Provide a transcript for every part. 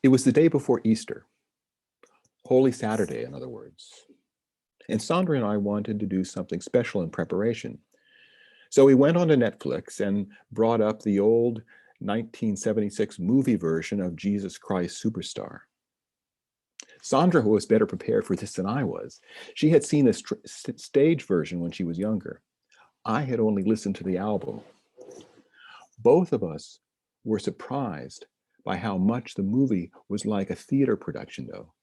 It was the day before Easter, Holy Saturday, in other words. And Sandra and I wanted to do something special in preparation. So we went on to Netflix and brought up the old 1976 movie version of Jesus Christ Superstar. Sandra was better prepared for this than I was. She had seen the stage version when she was younger. I had only listened to the album. Both of us were surprised by how much the movie was like a theater production, though.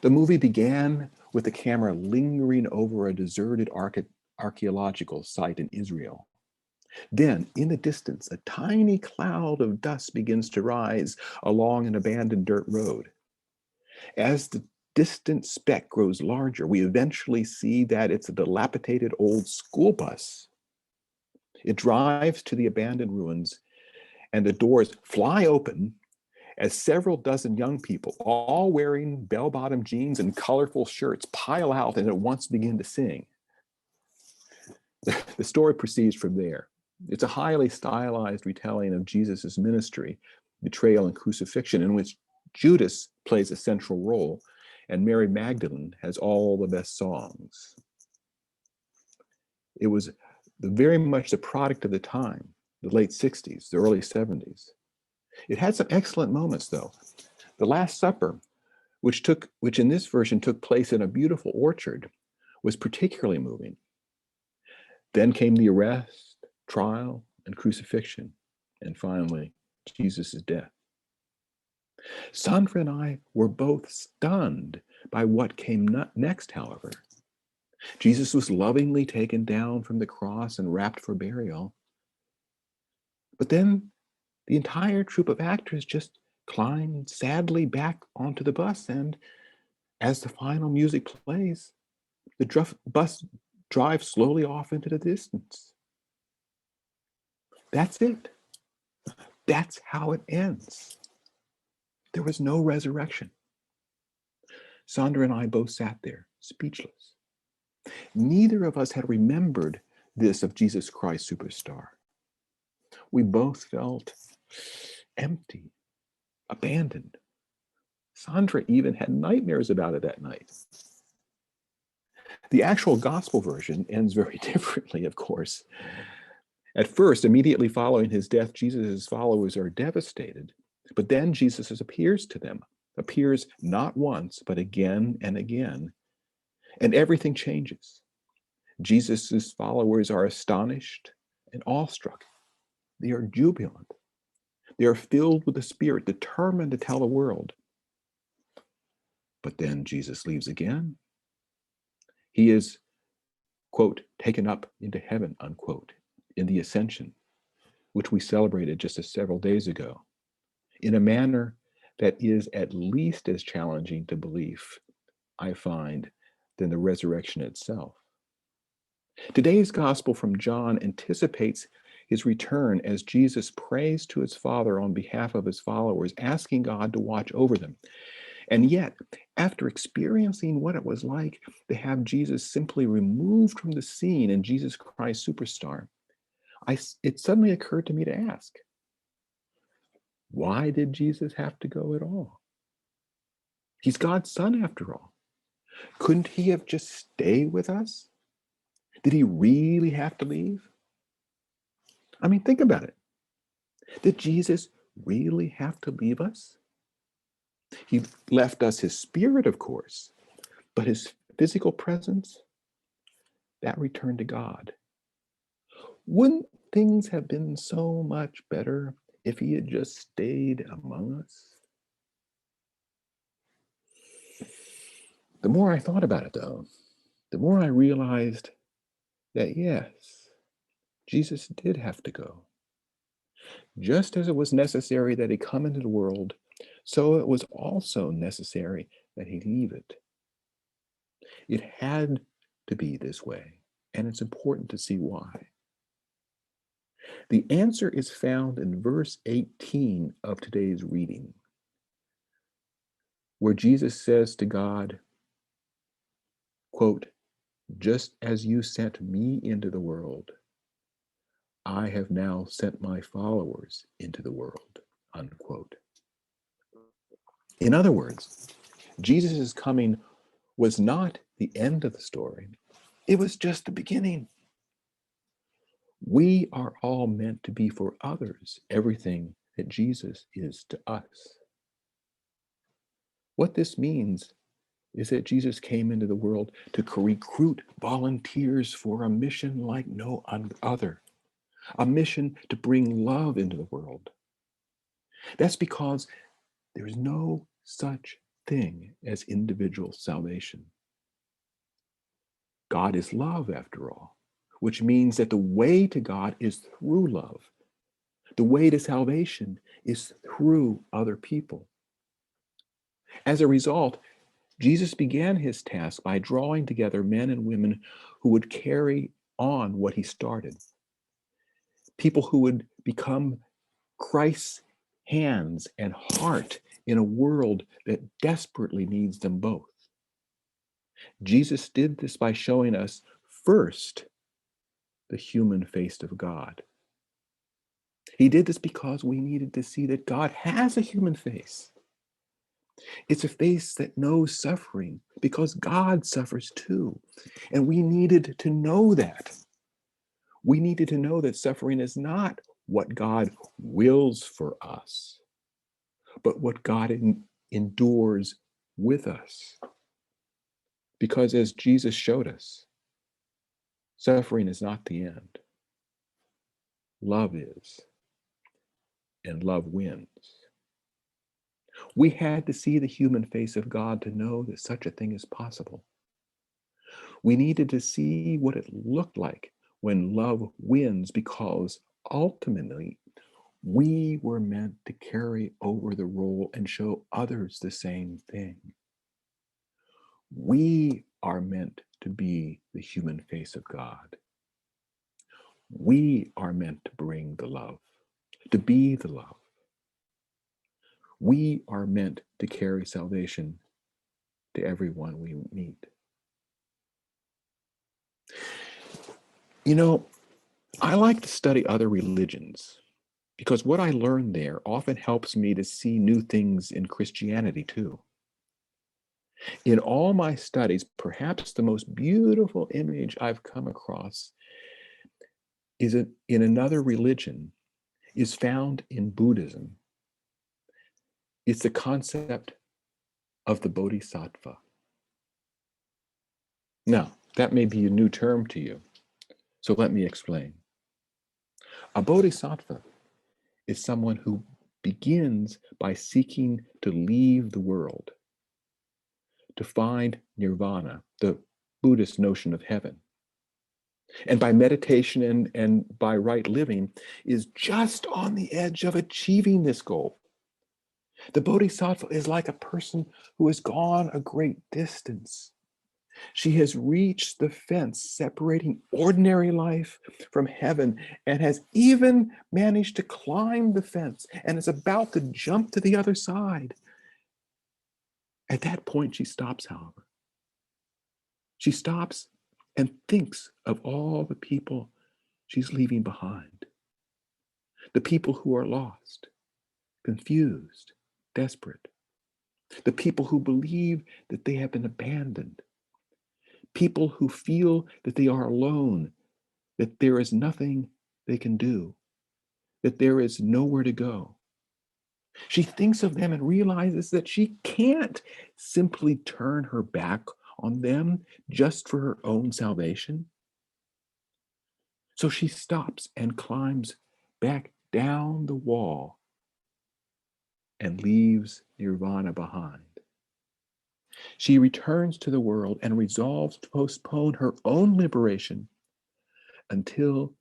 The movie began with the camera lingering over a deserted archaeological site in Israel. Then, in the distance, a tiny cloud of dust begins to rise along an abandoned dirt road. As the distant speck grows larger, we eventually see that it's a dilapidated old school bus. It drives to the abandoned ruins, and the doors fly open as several dozen young people, all wearing bell-bottom jeans and colorful shirts, pile out and at once begin to sing. The story proceeds from there. It's a highly stylized retelling of Jesus' ministry, betrayal, and crucifixion, in which Judas plays a central role, and Mary Magdalene has all the best songs. It was very much the product of the time, the late 60s, the early 70s. It had some excellent moments, though. The Last Supper, which in this version took place in a beautiful orchard, was particularly moving. Then came the arrest, trial, and crucifixion, and finally, Jesus' death. Sandra and I were both stunned by what came next, however. Jesus was lovingly taken down from the cross and wrapped for burial. But then the entire troupe of actors just climbed sadly back onto the bus, and as the final music plays, the bus drives slowly off into the distance. That's it. That's how it ends. There was no resurrection. Sandra and I both sat there, speechless. Neither of us had remembered this of Jesus Christ Superstar. We both felt empty, abandoned. Sandra even had nightmares about it that night. The actual gospel version ends very differently, of course. At first, immediately following his death, Jesus' followers are devastated. But then Jesus appears to them, appears not once, but again and again. And everything changes. Jesus' followers are astonished and awestruck. They are jubilant. They are filled with the Spirit, determined to tell the world. But then Jesus leaves again. He is, quote, taken up into heaven, unquote, in the ascension, which we celebrated just several days ago, in a manner that is at least as challenging to belief, I find, than the resurrection itself. Today's gospel from John anticipates his return as Jesus prays to his Father on behalf of his followers, asking God to watch over them. And yet, after experiencing what it was like to have Jesus simply removed from the scene in Jesus Christ Superstar, it suddenly occurred to me to ask, why did Jesus have to go at all? He's God's son, after all. Couldn't he have just stayed with us? Did he really have to leave? I mean, think about it. Did Jesus really have to leave us? He left us his spirit, of course, but his physical presence, that returned to God. Wouldn't things have been so much better if he had just stayed among us? The more I thought about it, though, the more I realized that yes, Jesus did have to go. Just as it was necessary that he come into the world, so it was also necessary that he leave it. It had to be this way, and it's important to see why. The answer is found in verse 18 of today's reading, where Jesus says to God, quote, just as you sent me into the world, I have now sent my followers into the world, unquote. In other words, Jesus' coming was not the end of the story. It was just the beginning. We are all meant to be for others everything that Jesus is to us. What this means is that Jesus came into the world to recruit volunteers for a mission like no other, a mission to bring love into the world. That's because there is no such thing as individual salvation. God is love, after all, which means that the way to God is through love. The way to salvation is through other people. As a result, Jesus began his task by drawing together men and women who would carry on what he started. People who would become Christ's hands and heart in a world that desperately needs them both. Jesus did this by showing us first the human face of God. He did this because we needed to see that God has a human face. It's a face that knows suffering because God suffers too. And we needed to know that. We needed to know that suffering is not what God wills for us, but what God endures with us. Because as Jesus showed us, suffering is not the end. Love is, and love wins. We had to see the human face of God to know that such a thing is possible. We needed to see what it looked like when love wins, because ultimately we were meant to carry over the role and show others the same thing. We are meant to be the human face of God. We are meant to bring the love, to be the love. We are meant to carry salvation to everyone we meet. You know, I like to study other religions because what I learn there often helps me to see new things in Christianity too. In all my studies, perhaps the most beautiful image I've come across is in another religion, is found in Buddhism. It's the concept of the Bodhisattva. Now, that may be a new term to you, so let me explain. A Bodhisattva is someone who begins by seeking to leave the world, to find nirvana, the Buddhist notion of heaven. And by meditation and by right living, is just on the edge of achieving this goal. The Bodhisattva is like a person who has gone a great distance. She has reached the fence separating ordinary life from heaven and has even managed to climb the fence and is about to jump to the other side. At that point, she stops, however. She stops and thinks of all the people she's leaving behind. The people who are lost, confused, desperate. The people who believe that they have been abandoned. People who feel that they are alone, that there is nothing they can do, that there is nowhere to go. She thinks of them and realizes that she can't simply turn her back on them just for her own salvation. So she stops and climbs back down the wall and leaves nirvana behind. She returns to the world and resolves to postpone her own liberation until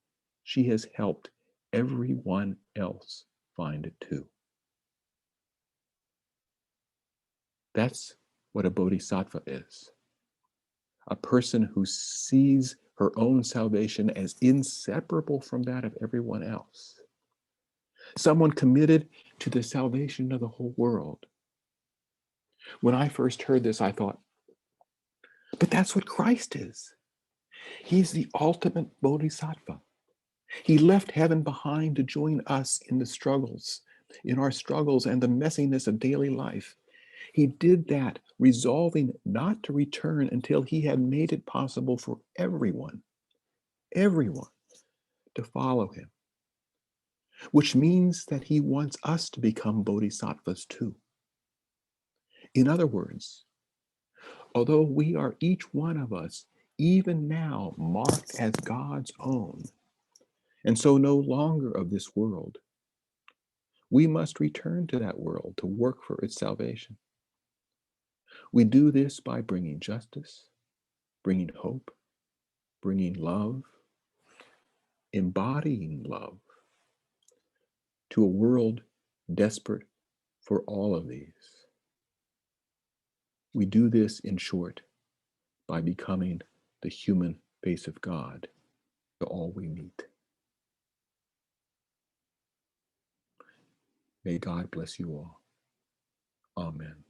she has helped everyone else find it too. That's what a bodhisattva is. A person who sees her own salvation as inseparable from that of everyone else. Someone committed to the salvation of the whole world. When I first heard this, I thought, but that's what Christ is. He's the ultimate bodhisattva. He left heaven behind to join us in the struggles, in our struggles and the messiness of daily life. He did that, resolving not to return until he had made it possible for everyone to follow him, which means that he wants us to become bodhisattvas too. In other words, although we are each one of us, even now, marked as God's own, and so no longer of this world, we must return to that world to work for its salvation. We do this by bringing justice, bringing hope, bringing love, embodying love to a world desperate for all of these. We do this, in short, by becoming the human face of God to all we meet. May God bless you all. Amen.